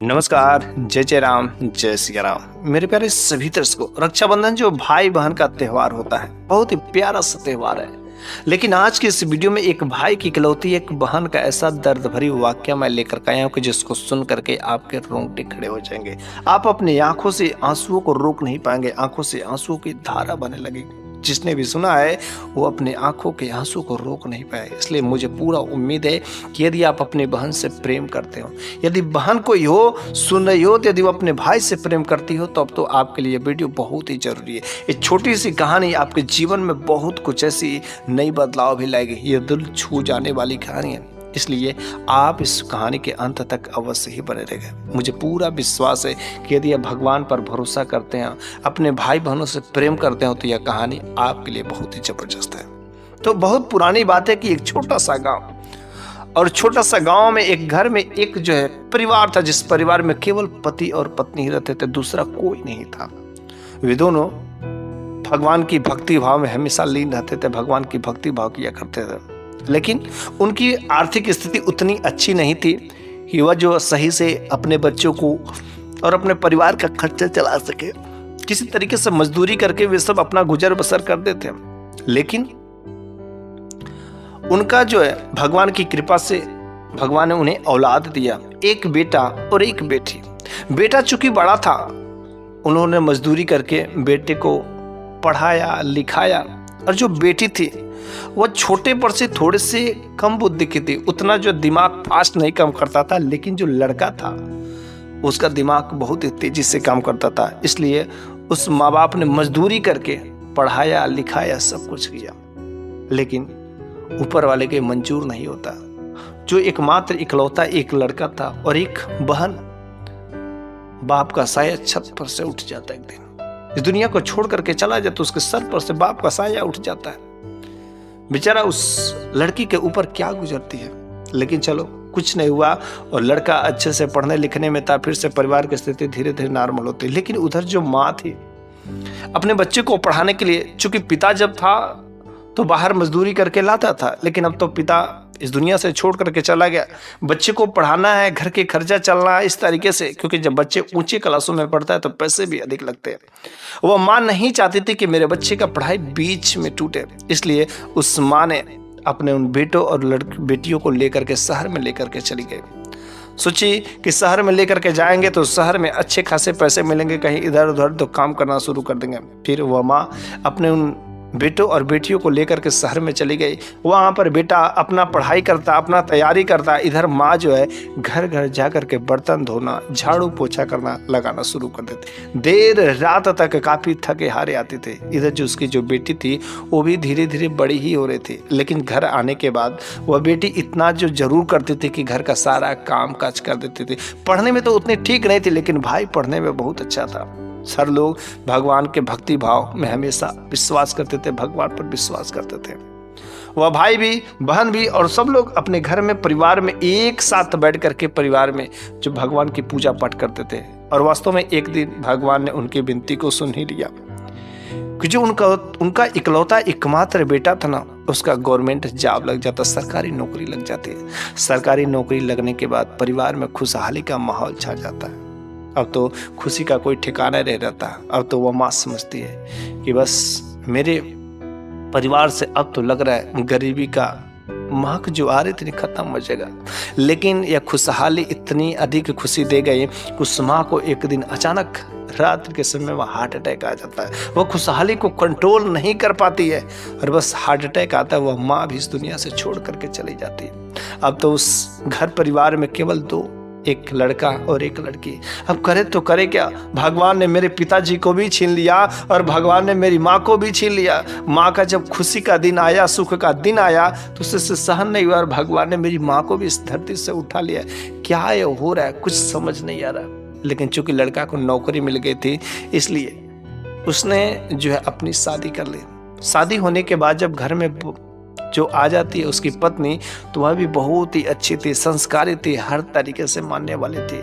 नमस्कार। जय जय राम, जय सिया राम। मेरे प्यारे सभी दर्शकों, रक्षाबंधन जो भाई बहन का त्योहार होता है, बहुत ही प्यारा सा त्योहार है। लेकिन आज की इस वीडियो में एक भाई की इकलौती एक बहन का ऐसा दर्द भरी वाकया मैं लेकर के आया हूं कि जिसको सुन करके आपके रोंगटे खड़े हो जाएंगे। आप अपनी आंखों से आंसुओं को रोक नहीं पाएंगे, आंखों से आंसुओं की धारा बहने लगेगी। जिसने भी सुना है वो अपने आंखों के आंसू को रोक नहीं पाए। इसलिए मुझे पूरा उम्मीद है कि यदि आप अपनी बहन से प्रेम करते हो, यदि बहन कोई हो सुन रही हो, तो यदि वो अपने भाई से प्रेम करती हो तो अब तो आपके लिए वीडियो बहुत ही जरूरी है। ये छोटी सी कहानी आपके जीवन में बहुत कुछ ऐसी नई बदलाव भी लाएगी। ये दिल छू जाने वाली कहानी है, इसलिए आप इस कहानी के अंत तक अवश्य ही बने रहेंगे। मुझे पूरा विश्वास है कि यदि आप भगवान पर भरोसा करते हैं, अपने भाई बहनों से प्रेम करते हो, तो यह कहानी आपके लिए बहुत ही जबरदस्त है। तो बहुत पुरानी बात है कि एक छोटा सा गांव, और छोटा सा गांव में एक घर में एक जो है परिवार था, जिस परिवार में केवल पति और पत्नी ही रहते थे, दूसरा कोई नहीं था। वे दोनों भगवान की भक्ति भाव में हमेशा लीन रहते थे, भगवान की भक्ति भाव किया करते थे। लेकिन उनकी आर्थिक स्थिति उतनी अच्छी नहीं थी कि वह जो सही से अपने बच्चों को और अपने परिवार का खर्चा चला सके। किसी तरीके से मजदूरी करके वे सब अपना गुजर बसर करते थे। लेकिन उनका जो है भगवान की कृपा से भगवान ने उन्हें औलाद दिया, एक बेटा और एक बेटी। बेटा चूंकि बड़ा था, उन्होंने मजदूरी करके बेटे को पढ़ाया लिखाया, और जो बेटी थी वह छोटे पर से थोड़े से कम बुद्धि की थी, उतना जो दिमाग फास्ट नहीं काम करता था। लेकिन जो लड़का था उसका दिमाग बहुत ही तेजी से काम करता था। इसलिए उस माँ बाप ने मजदूरी करके पढ़ाया लिखाया, सब कुछ किया, लेकिन ऊपर वाले के मंजूर नहीं होता। जो एकमात्र इकलौता एक लड़का था और एक बहन, बाप का साया छत पर से उठ जाता है। एक दिन इस दुनिया को छोड़ करके चला जाता, उसके सर पर से बाप का साया उठ जाता है। बेचारा उस लड़की के ऊपर क्या गुजरती है। लेकिन चलो, कुछ नहीं हुआ और लड़का अच्छे से पढ़ने लिखने में था। फिर से परिवार की स्थिति धीरे धीरे नॉर्मल होती। लेकिन उधर जो माँ थी, अपने बच्चे को पढ़ाने के लिए, चूंकि पिता जब था तो बाहर मजदूरी करके लाता था, लेकिन अब तो पिता इस दुनिया से छोड़ करके चला गया। बच्चे को पढ़ाना है, घर के खर्चा चलना है इस तरीके से, क्योंकि जब बच्चे ऊंची क्लासों में पढ़ता है तो पैसे भी अधिक लगते हैं। वह माँ नहीं चाहती थी कि मेरे बच्चे का पढ़ाई बीच में टूटे। इसलिए उस माँ ने अपने उन बेटों और बेटियों को लेकर के शहर में लेकर के चली गई। सोची कि शहर में लेकर के जाएंगे तो शहर में अच्छे खासे पैसे मिलेंगे, कहीं इधर उधर तो काम करना शुरू कर देंगे। फिर वह माँ अपने उन बेटों और बेटियों को लेकर के शहर में चली गई। वहाँ पर बेटा अपना पढ़ाई करता, अपना तैयारी करता, इधर माँ जो है घर घर जा कर के बर्तन धोना, झाड़ू पोछा करना, लगाना शुरू कर देती। देर रात तक काफ़ी थके हारे आते थे। इधर जो उसकी जो बेटी थी वो भी धीरे धीरे बड़ी ही हो रही थी। लेकिन घर आने के बाद वह बेटी इतना जो जरूर करती थी कि घर का सारा काम काज कर देती थी। पढ़ने में तो उतनी ठीक नहीं थी, लेकिन भाई पढ़ने में बहुत अच्छा था। सर लोग भगवान के भक्ति भाव में हमेशा विश्वास करते थे, भगवान पर विश्वास करते थे। वह भाई भी बहन भी और सब लोग अपने घर में परिवार में एक साथ बैठ करके परिवार में जो भगवान की पूजा पाठ करते थे। और वास्तव में एक दिन भगवान ने उनकी विनती को सुन ही लिया कि जो उनका इकलौता एकमात्र बेटा था ना, उसका गवर्नमेंट जॉब लग जाता, सरकारी नौकरी लग जाती है। सरकारी नौकरी लगने के बाद परिवार में खुशहाली का माहौल छा जाता है। अब तो खुशी का कोई ठिकाना नहीं रहता। अब तो वह माँ समझती है कि बस मेरे परिवार से अब तो लग रहा है गरीबी का महक जो आ रही थी खत्म हो जाएगा। लेकिन यह खुशहाली इतनी अधिक खुशी दे गई कि उस माँ को एक दिन अचानक रात के समय वह हार्ट अटैक आ जाता है। वह खुशहाली को कंट्रोल नहीं कर पाती है और बस हार्ट अटैक आता है। वह माँ भी इस दुनिया से छोड़ करके चली जाती है। अब तो उस घर परिवार में केवल दो, एक लड़का और एक लड़की। अब करे तो करे क्या, भगवान ने मेरे पिताजी को भी छीन लिया और भगवान ने मेरी माँ को भी छीन लिया। माँ का जब खुशी का दिन आया, सुख का दिन आया, तो उससे सहन नहीं हुआ और भगवान ने मेरी माँ को भी इस धरती से उठा लिया। क्या ये हो रहा है, कुछ समझ नहीं आ रहा। लेकिन चूंकि लड़का को नौकरी मिल गई थी, इसलिए उसने जो है अपनी शादी कर ली। शादी होने के बाद जब घर में जो आ जाती है उसकी पत्नी, तो वह भी बहुत ही अच्छी थी, संस्कारी थी, हर तरीके से मानने वाली थी।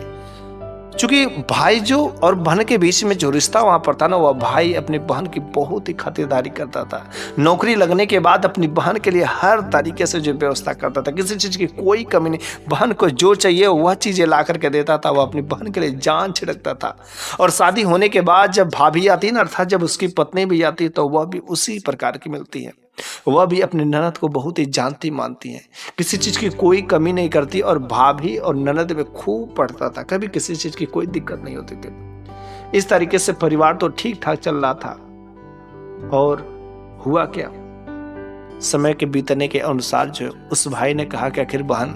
चूंकि भाई जो और बहन के बीच में जो रिश्ता वहां पर था ना, वह भाई अपनी बहन की बहुत ही खातिरदारी करता था। नौकरी लगने के बाद अपनी बहन के लिए हर तरीके से जो व्यवस्था करता था, किसी चीज की कोई कमी नहीं। बहन को जो चाहिए वह चीजें ला करके देता था। वह अपनी बहन के लिए जान छिड़कता था। और शादी होने के बाद जब भाभी आती ना, अर्थात जब उसकी पत्नी भी आती, तो वह भी उसी प्रकार की मिलती है। वह भी अपनी ननद को बहुत ही जानती मानती है, किसी चीज की कोई कमी नहीं करती। और भाभी और ननद में खूब पड़ता था, कभी किसी चीज की कोई दिक्कत नहीं होती थी। इस तरीके से परिवार तो ठीक ठाक चल रहा था। और हुआ क्या, समय के बीतने के अनुसार जो उस भाई ने कहा कि आखिर बहन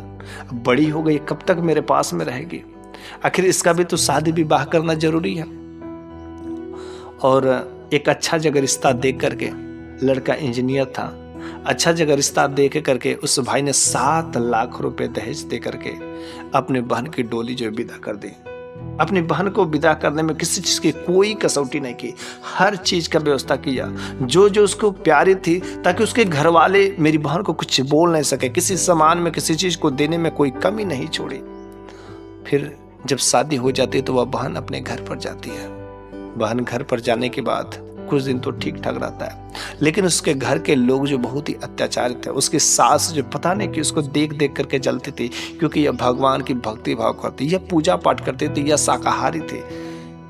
बड़ी हो गई, कब तक मेरे पास में रहेगी, आखिर इसका भी तो शादी विवाह करना जरूरी है। और एक अच्छा जगह रिश्ता देख करके, लड़का इंजीनियर था, अच्छा जगह रिश्ता देख करके उस भाई ने 7 लाख रुपए दहेज दे करके अपने बहन की डोली जो विदा कर दी। अपनी बहन को विदा करने में किसी चीज की कोई कसौटी नहीं की, हर चीज का व्यवस्था किया जो जो उसको प्यारी थी, ताकि उसके घर वाले मेरी बहन को कुछ बोल नहीं सके, किसी सामान में किसी चीज को देने में कोई कमी नहीं छोड़ी। फिर जब शादी हो जाती है तो वह बहन अपने घर पर जाती है। बहन घर पर जाने के बाद कुछ दिन तो ठीक ठाक रहता है, लेकिन उसके घर के लोग जो बहुत ही अत्याचारित थे, उसकी सास जो पता नहीं कि उसको देख देख करके जलती थी, क्योंकि यह भगवान की भक्ति भाव करती, यह पूजा पाठ करती थी, यह शाकाहारी थी,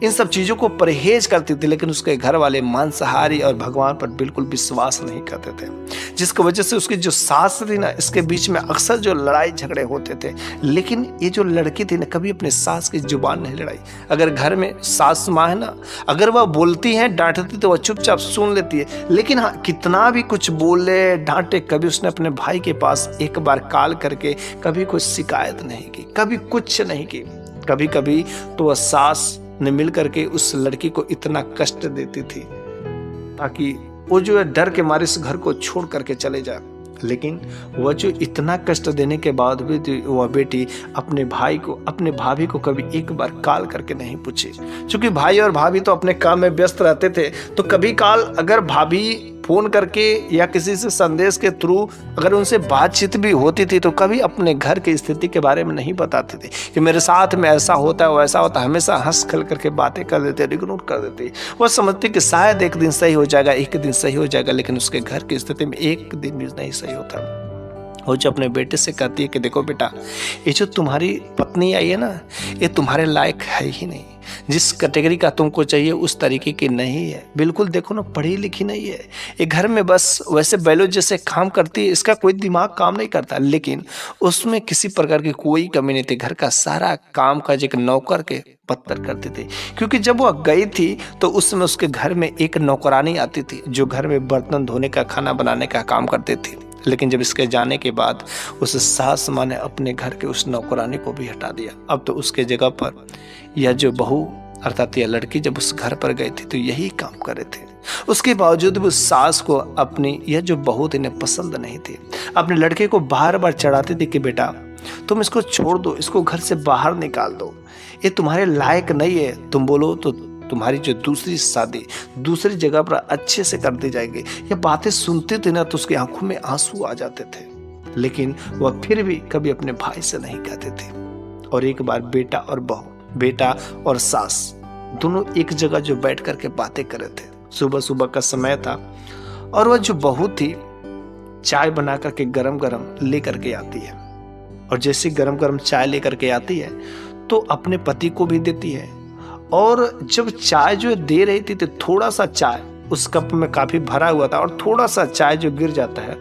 इन सब चीजों को परहेज करती थी। लेकिन उसके घर वाले मांसाहारी और भगवान पर बिल्कुल विश्वास नहीं करते थे, जिसकी वजह से उसकी जो सास थी ना, इसके बीच में अक्सर जो लड़ाई झगड़े होते थे। लेकिन ये जो लड़की थी ना, कभी अपने सास की जुबान नहीं लड़ाई। अगर घर में सास माँ है ना, अगर वह बोलती है, डांटती, तो वह चुपचाप सुन लेती है। लेकिन हाँ, कितना भी कुछ बोले डांटे, कभी उसने अपने भाई के पास एक बार कॉल करके कभी कोई शिकायत नहीं की, कभी कुछ नहीं की। कभी कभी तो वह सास ने मिल करके उस लड़की को इतना कष्ट देती थी ताकि वो जो है डर के मारे इस घर को छोड़ करके चले जाए। लेकिन वह जो इतना कष्ट देने के बाद भी वह बेटी अपने भाई को, अपने भाभी को कभी एक बार कॉल करके नहीं पूछी। क्योंकि भाई और भाभी तो अपने काम में व्यस्त रहते थे, तो कभी कॉल अगर भाभी फोन करके या किसी से संदेश के थ्रू अगर उनसे बातचीत भी होती थी, तो कभी अपने घर की स्थिति के बारे में नहीं बताती थी कि मेरे साथ में ऐसा होता है वैसा होता है। हमेशा हंस खल करके बातें कर देते, इग्नोर कर देते। वह समझती कि शायद एक दिन सही हो जाएगा, एक दिन सही हो जाएगा, लेकिन उसके घर की स्थिति में एक दिन भी नहीं सही होता। वो जो अपने बेटे से कहती है कि देखो बेटा, ये जो तुम्हारी पत्नी आई है ना, ये तुम्हारे लायक है ही नहीं, जिस कैटेगरी का तुमको चाहिए उस तरीके की नहीं है। बिल्कुल देखो ना, पढ़ी लिखी नहीं है, ये घर में बस वैसे बैलो जैसे काम करती है, इसका कोई दिमाग काम नहीं करता। लेकिन उसमें किसी प्रकार की कोई कमी नहीं थी, घर का सारा काम काज एक नौकर के पत्थर करती थी। क्योंकि जब वह गई थी तो उस समय उसके घर में एक नौकरानी आती थी, जो घर में बर्तन धोने का, खाना बनाने का काम करती थी। लेकिन जब इसके जाने के बाद उस सास माँ ने अपने घर के उस नौकरानी को भी हटा दिया। अब तो उसके जगह पर यह जो बहू अर्थात यह लड़की जब उस घर पर गई थी तो यही काम कर रहे थे। उसके बावजूद भी उस सास को अपनी यह जो बहू थी इन्हें पसंद नहीं थी। अपने लड़के को बार बार चढ़ाती थी कि बेटा तुम इसको छोड़ दो, इसको घर से बाहर निकाल दो, ये तुम्हारे लायक नहीं है। तुम बोलो तो तुम्हारी जो दूसरी शादी दूसरी जगह पर अच्छे से कर दी जाएगी। ये बातें सुनते थे ना तो उसकी आंखों में आंसू आ जाते थे, लेकिन वह फिर भी कभी अपने भाई से नहीं कहते थे। और एक बार बेटा और बहू, बेटा और सास दोनों एक जगह जो बैठ करके बातें कर रहे थे। सुबह सुबह का समय था और वह जो बहू थी चाय बना करके गरम गरम ले करके आती है, और जैसे गरम गरम चाय लेकर के आती है तो अपने पति को भी देती है। और जब चाय जो दे रही थी तो थोड़ा सा चाय उस कप में काफी भरा हुआ था और थोड़ा सा चाय जो गिर जाता है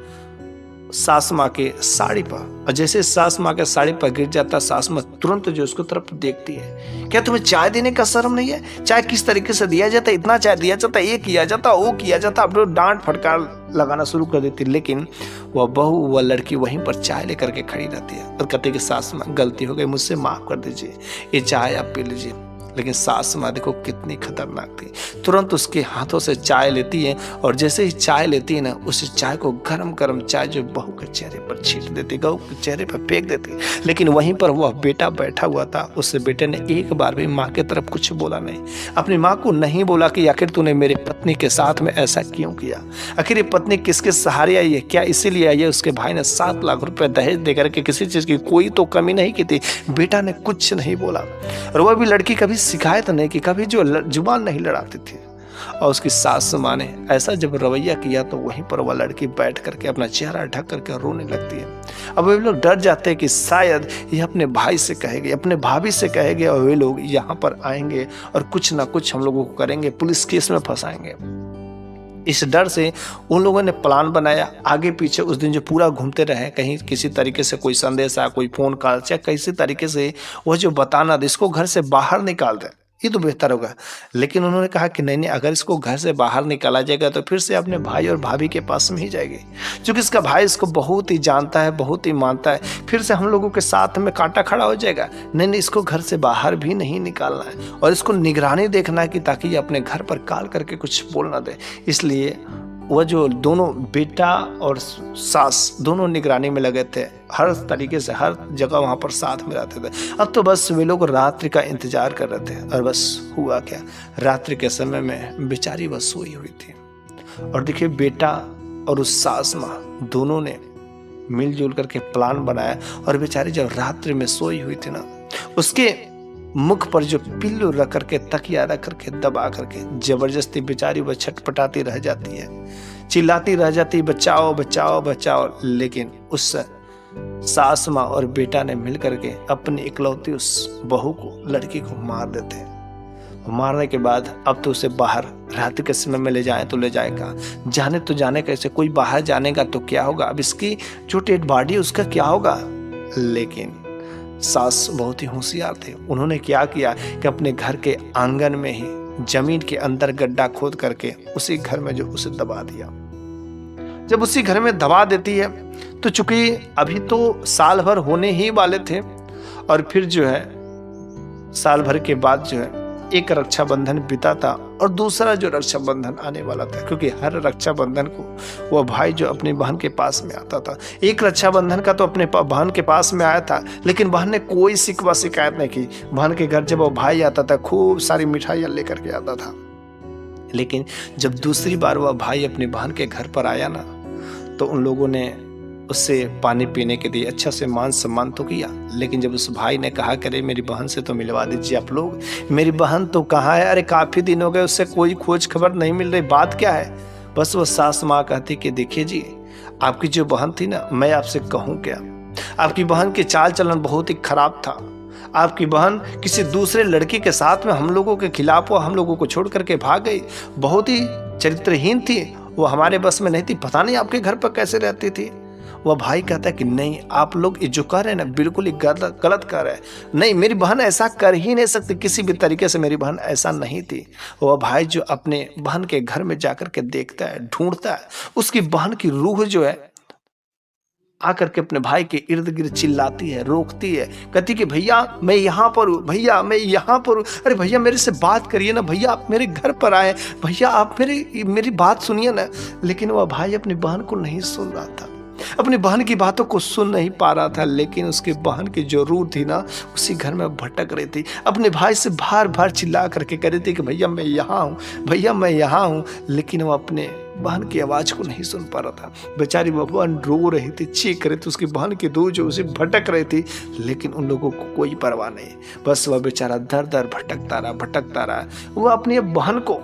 सास माँ के साड़ी पर, और जैसे सास माँ के साड़ी पर गिर जाता सास माँ तुरंत जो उसको तरफ देखती है, क्या तुम्हें चाय देने का शर्म नहीं है? चाय किस तरीके से दिया जाता है, इतना चाय दिया जाता है, ये किया जाता, वो किया जाता। अब लोग डांट फटकार लगाना शुरू कर देती। लेकिन वह बहू, वह लड़की वहीं पर चाय लेकर के खड़ी रहती है और कहती कि सास माँ गलती हो गई, मुझसे माफ कर दीजिए, ये चाय आप पी लीजिए। लेकिन सास माँ देखो कितनी खतरनाक थी। तुरंत उसके हाथों से चाय लेती है और जैसे ही चाय लेती है ना, उस चाय को गरम गरम चाय जो बहू के चेहरे पर छीट देती, बहू के चेहरे पर फेंक देती। लेकिन वहीं पर वह बेटा बैठा हुआ था, उस बेटे ने एक बार भी माँ की तरफ कुछ बोला नहीं। अपनी माँ को नहीं बोला कि आखिर तूने मेरी पत्नी के साथ में ऐसा क्यों किया, आखिर ये पत्नी किसके सहारे आई है, क्या इसीलिए आई है। उसके भाई ने 7 लाख रुपए दहेज देकर के किसी चीज की कोई तो कमी नहीं की थी। बेटा ने कुछ नहीं बोला और वह भी लड़की कभी शिकायत नहीं की, कभी जो जुबान नहीं लड़ाती थी। और उसकी सास माँ ने ऐसा जब रवैया किया तो वहीं पर वह लड़की बैठ करके अपना चेहरा ढक करके रोने लगती है। अब वे लोग डर जाते हैं कि शायद ये अपने भाई से कहेंगे, अपने भाभी से कहेंगे और वे लोग यहाँ पर आएंगे और कुछ ना कुछ हम लोगों को करेंगे, पुलिस केस में फंसाएंगे। इस डर से उन लोगों ने प्लान बनाया, आगे पीछे उस दिन जो पूरा घूमते रहे, कहीं किसी तरीके से कोई संदेश आया, कोई फोन कॉल, चाहे किसी तरीके से वह जो बताना था इसको घर से बाहर निकाल दे, ये तो बेहतर होगा। लेकिन उन्होंने कहा कि नहीं, अगर इसको घर से बाहर निकाला जाएगा तो फिर से अपने भाई और भाभी के पास में ही जाएगी, क्योंकि इसका भाई इसको बहुत ही जानता है, बहुत ही मानता है, फिर से हम लोगों के साथ में कांटा खड़ा हो जाएगा। नहीं, इसको घर से बाहर भी नहीं निकालना है और इसको निगरानी देखना है कि ताकि ये अपने घर पर कॉल करके कुछ बोल ना दे। इसलिए वह जो दोनों बेटा और सास दोनों निगरानी में लगे थे, हर तरीके से हर जगह वहाँ पर साथ में रहते थे। अब तो बस वे लोग रात्रि का इंतजार कर रहे थे और बस हुआ क्या, रात्रि के समय में बेचारी बस सोई हुई थी। और देखिए बेटा और उस सास माँ दोनों ने मिलजुल करके प्लान बनाया और बेचारी जब रात्रि में सोई हुई थी ना, उसके मुख पर जो पिल्लू रख करके, तकिया रख करके, दबा करके जबरदस्ती बेचारी वह छटपटाती रह जाती है, चिल्लाती रह जाती, बचाओ बचाओ बचाओ। लेकिन उस सास माँ और बेटा ने मिल करके अपनी इकलौती उस बहू को, लड़की को मार देते हैं। मारने के बाद अब तो उसे बाहर रात के समय में ले जाए तो ले जाएगा, जाने तो जाने कैसे, कोई बाहर जानेगा तो क्या होगा, अब इसकी जो डेड बॉडी उसका क्या होगा। लेकिन सास बहुत ही होशियार थे, उन्होंने क्या किया कि अपने घर के आंगन में ही जमीन के अंदर गड्ढा खोद करके उसी घर में जो उसे दबा दिया। जब उसी घर में दबा देती है तो चूंकि अभी तो साल भर होने ही वाले थे और फिर जो है साल भर के बाद जो है एक रक्षाबंधन बीता था और दूसरा जो रक्षाबंधन आने वाला था, क्योंकि हर रक्षाबंधन को वह भाई जो अपनी बहन के पास में आता था। एक रक्षाबंधन का तो अपने बहन के पास में आया था, लेकिन बहन ने कोई शिकवा शिकायत नहीं की। बहन के घर जब वो भाई आता था खूब सारी मिठाइयाँ लेकर के आता था। लेकिन जब दूसरी बार वह भाई अपनी बहन के घर पर आया ना, तो उन लोगों ने उससे पानी पीने के लिए अच्छा से मान सम्मान तो किया। लेकिन जब उस भाई ने कहा कि अरे मेरी बहन से तो मिलवा दीजिए आप लोग, मेरी बहन तो कहाँ है, अरे काफ़ी दिन हो गए उससे कोई खोज खबर नहीं मिल रही, बात क्या है। बस वो सास माँ कहती कि देखिए जी, आपकी जो बहन थी ना, मैं आपसे कहूँ क्या, आपकी बहन के चाल चलन बहुत ही खराब था। आपकी बहन किसी दूसरे लड़की के साथ में हम लोगों के खिलाफ वो हम लोगों को छोड़ करके भाग गई, बहुत ही चरित्रहीन थी, वो हमारे बस में नहीं थी, पता नहीं आपके घर पर कैसे रहती थी। वह भाई कहता है कि नहीं, आप लोग जो कर रहे हैं ना बिल्कुल ही गलत कर रहे हैं, नहीं मेरी बहन ऐसा कर ही नहीं सकती, किसी भी तरीके से मेरी बहन ऐसा नहीं थी। वह भाई जो अपने बहन के घर में जाकर के देखता है, ढूंढता है, उसकी बहन की रूह जो है आकर के अपने भाई के इर्द गिर्द चिल्लाती है, रोकती है, कहती कि भैया मैं यहाँ पर हूँ, भैया मैं यहाँ पर हूँ, अरे भैया मेरे से बात करिए ना, भैया आप मेरे घर पर आए, भैया आप मेरी बात सुनिए ना। लेकिन वह भाई अपनी बहन को नहीं सुन रहा था, अपनी बहन की बातों को सुन नहीं पा रहा था। लेकिन उसकी बहन की जो रूह थी ना, उसी घर में भटक रही थी, अपने भाई से बार बार चिल्ला करके कह रही थी कि भैया मैं यहाँ हूँ, भैया मैं यहाँ हूँ। लेकिन वो अपने बहन की आवाज़ को नहीं सुन पा रहा था। बेचारी वो बहन रो रही थी, चीख रही थी, उसकी बहन की रूह जो उसे भटक रही थी। लेकिन उन लोगों को कोई परवाह नहीं, बस वह बेचारा दर दर भटकता रहा। वह अपनी बहन को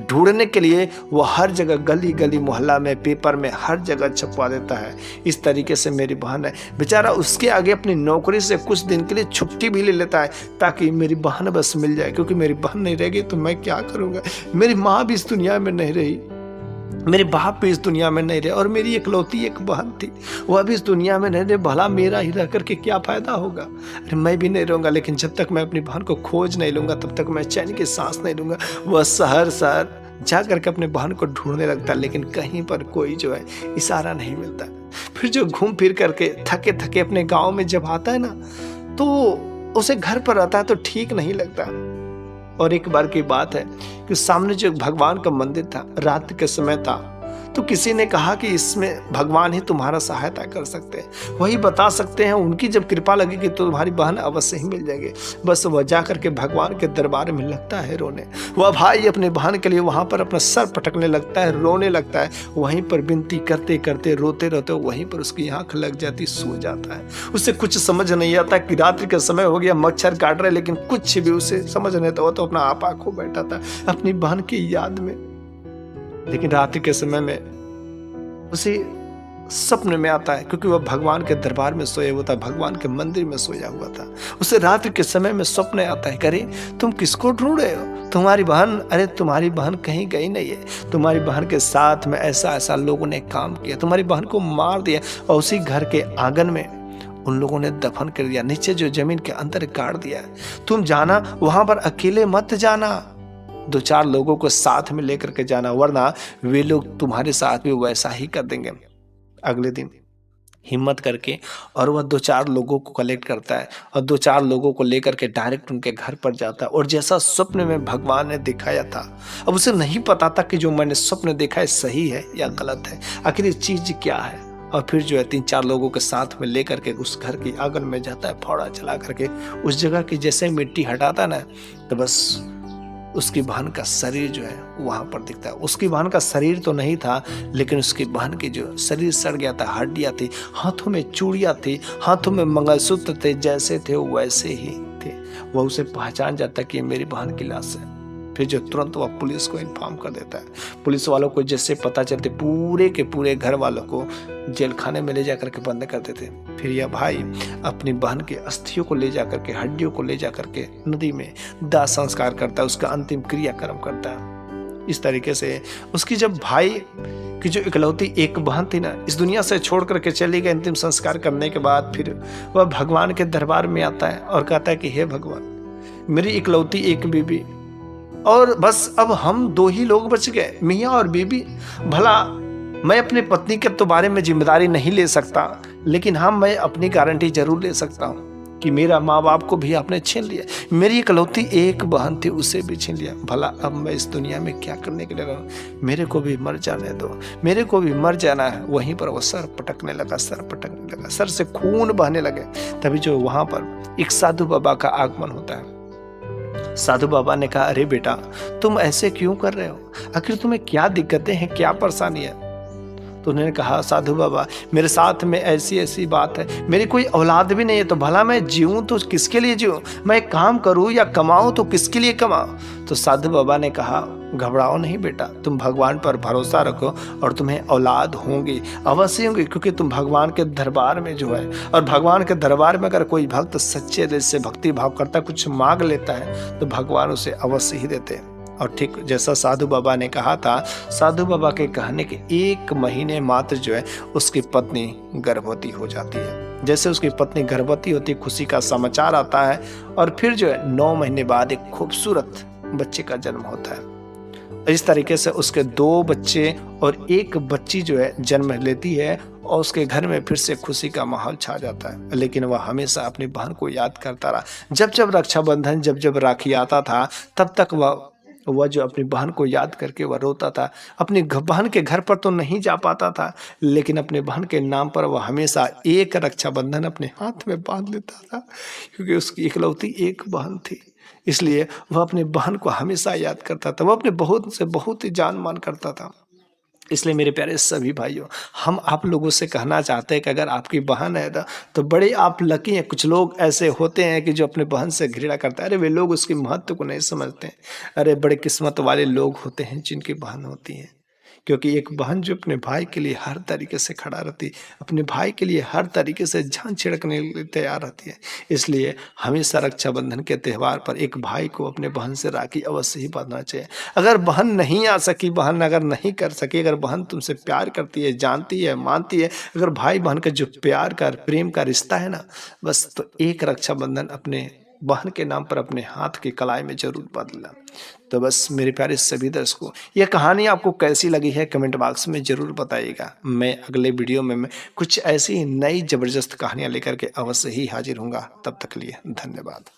ढूंढने के लिए वो हर जगह, गली गली मोहल्ला में, पेपर में, हर जगह छपवा देता है, इस तरीके से मेरी बहन है। बेचारा उसके आगे अपनी नौकरी से कुछ दिन के लिए छुट्टी भी ले लेता है ताकि मेरी बहन बस मिल जाए, क्योंकि मेरी बहन नहीं रहेगी तो मैं क्या करूँगा। मेरी माँ भी इस दुनिया में नहीं रही, मेरे बाप भी इस दुनिया में नहीं रहे, और मेरी इकलौती एक बहन थी, वह भी इस दुनिया में नहीं रहे, भला मेरा ही रह करके क्या फ़ायदा होगा। अरे मैं भी नहीं रहूँगा, लेकिन जब तक मैं अपनी बहन को खोज नहीं लूँगा तब तक मैं चैन की सांस नहीं लूँगा। वह शहर जा करके अपने बहन को ढूंढने लगता, लेकिन कहीं पर कोई जो है इशारा नहीं मिलता। फिर जो घूम फिर करके थके थके अपने गाँव में जब आता है ना, तो उसे घर पर आता है तो ठीक नहीं लगता। और एक बार की बात है कि सामने जो भगवान का मंदिर था, रात के समय था, तो किसी ने कहा कि इसमें भगवान ही तुम्हारा सहायता कर सकते हैं, वही बता सकते हैं, उनकी जब कृपा लगेगी तो तुम्हारी बहन अवश्य ही मिल जाएगी। बस वह जा करके भगवान के दरबार में लगता है रोने। वह भाई अपने बहन के लिए वहाँ पर अपना सर पटकने लगता है, रोने लगता है। वहीं पर विनती करते करते रोते रोते वहीं पर उसकी आँख लग जाती, सो जाता है। उसे कुछ समझ नहीं आता कि रात्रि का समय हो गया, मच्छर काट रहे, लेकिन कुछ भी उसे समझ नहीं आता। वो तो अपना आपा खो बैठा था अपनी बहन की याद में। लेकिन रात्रि के समय में उसे सपने में आता है, क्योंकि वह भगवान के दरबार में सोया हुआ था, भगवान के मंदिर में सोया हुआ था। उसे रात्रि के समय में सपने आता है, करे तुम किसको ढूंढ रहे हो? तुम्हारी बहन, अरे तुम्हारी बहन कहीं गई नहीं है। तुम्हारी बहन के साथ में ऐसा ऐसा लोगों ने काम किया, तुम्हारी बहन को मार दिया और उसी घर के आंगन में उन लोगों ने दफन कर दिया, नीचे जो जमीन के अंदर गाड़ दिया। तुम जाना, वहां पर अकेले मत जाना, 2-4 लोगों को साथ में लेकर के जाना, वरना वे लोग तुम्हारे साथ भी वैसा ही कर देंगे। अगले दिन हिम्मत करके और वह 2-4 लोगों को कलेक्ट करता है और 2-4 लोगों को लेकर के डायरेक्ट उनके घर पर जाता है। और जैसा स्वप्न में भगवान ने दिखाया था, अब उसे नहीं पता था कि जो मैंने स्वप्न देखा है सही है या गलत है, आखिर ये चीज क्या है। और फिर जो है 3-4 लोगों के साथ में लेकर के उस घर की आंगन में जाता है, फावड़ा चला करके उस जगह की जैसे मिट्टी हटाता ना, तो बस उसकी बहन का शरीर जो है वहां पर दिखता है। उसकी बहन का शरीर तो नहीं था, लेकिन उसकी बहन की जो शरीर सड़ गया था, हड्डियां थी, हाथों में चूड़ियां थी, हाथों में मंगलसूत्र थे, जैसे थे वैसे ही थे। वह उसे पहचान जाता कि ये मेरी बहन की लाश है। फिर जो तुरंत वह पुलिस को इन्फॉर्म कर देता है। पुलिस वालों को जैसे पता चलते, पूरे के पूरे घर वालों को जेल खाने में ले जाकर के बंद कर देते। फिर यह भाई अपनी बहन के अस्थियों को ले जाकर के, हड्डियों को ले जाकर के नदी में दाह संस्कार करता है, उसका अंतिम क्रियाक्रम करता है। इस तरीके से उसकी जब भाई की जो इकलौती एक बहन थी ना, इस दुनिया से छोड़ करके चली गई अंतिम संस्कार करने के बाद, फिर वह भगवान के दरबार में आता है और कहता है कि हे भगवान, मेरी इकलौती एक बीबी, और बस अब हम 2 ही लोग बच गए, मियाँ और बीबी। भला मैं अपने पत्नी के तो बारे में जिम्मेदारी नहीं ले सकता, लेकिन हाँ मैं अपनी गारंटी जरूर ले सकता हूँ कि मेरा माँ बाप को भी आपने छीन लिया, मेरी इकलौती एक बहन थी उसे भी छीन लिया। भला अब मैं इस दुनिया में क्या करने के लिए रहूँ? मेरे को भी मर जाने दो, मेरे को भी मर जाना है। वहीं पर वो सर पटकने लगा, सर पटकने लगा, सर से खून बहने लगे। तभी जो वहां पर एक साधु बाबा का आगमन होता है। साधु बाबा ने कहा, अरे बेटा तुम ऐसे क्यों कर रहे हो? आखिर तुम्हें क्या दिक्कतें हैं, क्या परेशानी है? तो उन्होंने कहा, साधु बाबा मेरे साथ में ऐसी ऐसी बात है, मेरी कोई औलाद भी नहीं है, तो भला मैं जीऊँ तो किसके लिए जीऊँ? मैं काम करूँ या कमाऊँ तो किसके लिए कमाऊँ? तो साधु बाबा ने कहा, घबराओ नहीं बेटा, तुम भगवान पर भरोसा रखो और तुम्हें औलाद होंगी, अवश्य होंगी, क्योंकि तुम भगवान के दरबार में जो है, और भगवान के दरबार में अगर कोई भक्त सच्चे दिल से भक्ति भाव करता, कुछ मांग लेता है, तो भगवान उसे अवश्य ही देते हैं। और ठीक जैसा साधु बाबा ने कहा था, साधु बाबा के कहने के 1 महीने मात्र जो है उसकी पत्नी गर्भवती हो जाती है। जैसे उसकी पत्नी गर्भवती होती, खुशी का समाचार आता है, और फिर जो है 9 महीने बाद एक खूबसूरत बच्चे का जन्म होता है। इस तरीके से उसके 2 बच्चे और 1 बच्ची जो है जन्म लेती है, और उसके घर में फिर से खुशी का माहौल छा जाता है। लेकिन वह हमेशा अपनी बहन को याद करता रहा। जब जब रक्षाबंधन, जब जब राखी आता था, तब तक वह जो अपनी बहन को याद करके वह रोता था। अपनी बहन के घर पर तो नहीं जा पाता था, लेकिन अपने बहन के नाम पर वह हमेशा एक रक्षाबंधन अपने हाथ में बांध लेता था, क्योंकि उसकी इकलौती एक बहन थी। इसलिए वह अपने बहन को हमेशा याद करता था, वह अपने बहुत से बहुत ही जान मान करता था। इसलिए मेरे प्यारे सभी भाइयों, हम आप लोगों से कहना चाहते हैं कि अगर आपकी बहन है तो बड़े आप लकी हैं। कुछ लोग ऐसे होते हैं कि जो अपने बहन से घृणा करते हैं, अरे वे लोग उसके महत्व को नहीं समझते हैं। अरे बड़े किस्मत वाले लोग होते हैं जिनकी बहन होती हैं, क्योंकि एक बहन जो अपने भाई के लिए हर तरीके से खड़ा रहती, अपने भाई के लिए हर तरीके से जान छिड़कने के लिए तैयार रहती है। इसलिए हमेशा रक्षाबंधन के त्यौहार पर एक भाई को अपने बहन से राखी अवश्य ही बांधना चाहिए। अगर बहन नहीं आ सकी, बहन अगर नहीं कर सकी, अगर बहन तुमसे प्यार करती है, जानती है, मानती है, अगर भाई बहन का जो प्यार का, प्रेम का रिश्ता है ना, बस तो एक रक्षाबंधन अपने बहन के नाम पर अपने हाथ की कलाई में जरूर बदलना। तो बस मेरे प्यारे सभी दर्शकों, यह कहानी आपको कैसी लगी है कमेंट बॉक्स में जरूर बताइएगा। मैं अगले वीडियो में कुछ ऐसी नई जबरदस्त कहानियां लेकर के अवश्य ही हाजिर होऊंगा। तब तक के लिए धन्यवाद।